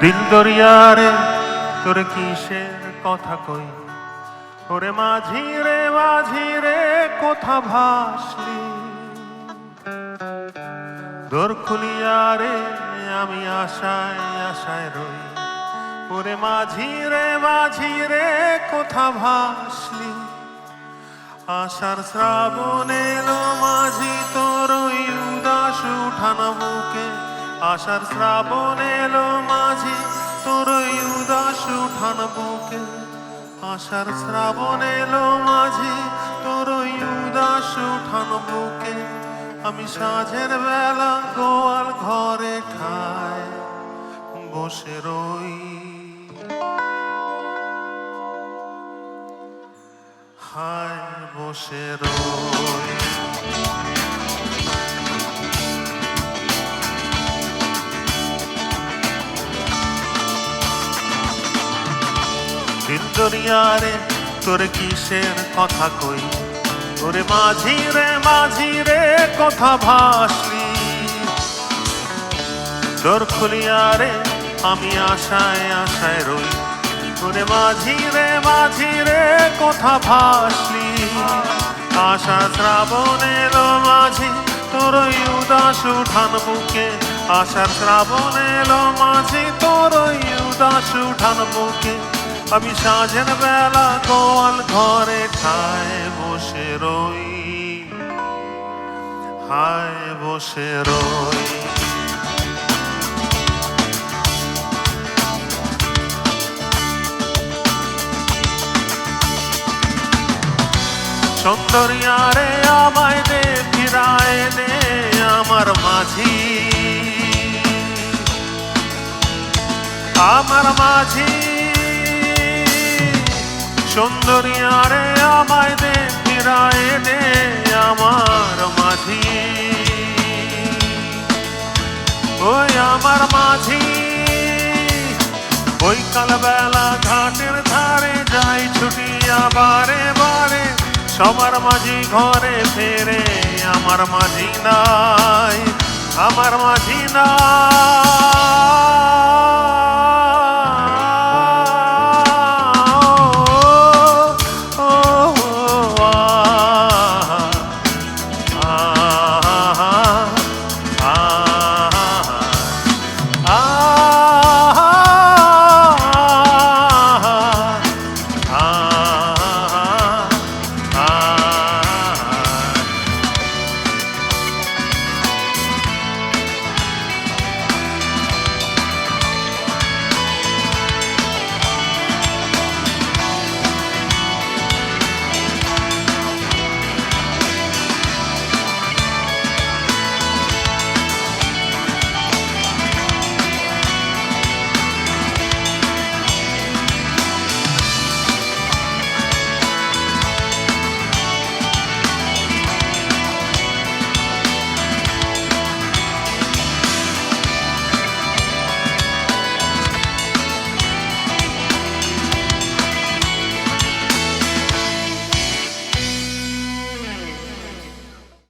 দিল দরিয়ারে তোর কিসের কথা কই, ওরে মাঝি রে কোথা ভাসলি। দোর খুলিয়ারে আমি আশায় আশায় রই, ওরে মাঝি রে কোথা ভাসলি। আশার শ্রাবণ এলো মাঝি তোর উদাস উঠান বুকে, আশার শ্রাবণ এলো মাঝি তোর উদাস উঠান বুকে, আশার শ্রাবণ এলো মাঝি তোর উদাস উঠান বুকে। আমি সাঁঝের বেলা গোয়াল ঘরে ঠায় বসে রই, হায় বসে রই। দিল দরিয়ারে তোর কিসের কথা কই, ওরে মাঝি রে কোথা ভাসলি। দোর খুলিয়ারে আমি আশায় আশায় রই, ওরে মাঝি রে কোথা ভাসলি। আশা শ্রাবণ এলো মাঝি তোর উদাস উঠান বুকে, আশার শ্রাবণ এলো মাঝি তোর উদাস উঠান বুকে। আমি সাঁঝের বেলা গোয়াল ঘরে ঠায় বসে রই, হায় বসে রই। সুন্দরিয়ারে আমায় দে ফিরায় দে আমার মাঝি, আমার মাঝি। সুন্দরিয়ারে আমায় দে ফিরায় দে আমার মাঝি, ওই আমার মাঝি। ওই কালবেলা ঘাটের ধারে যাই ছুটিয়া বারে বারে, সবার মাঝি ঘরে ফেরে আমার মাঝি নাই, আমার মাঝি নাই।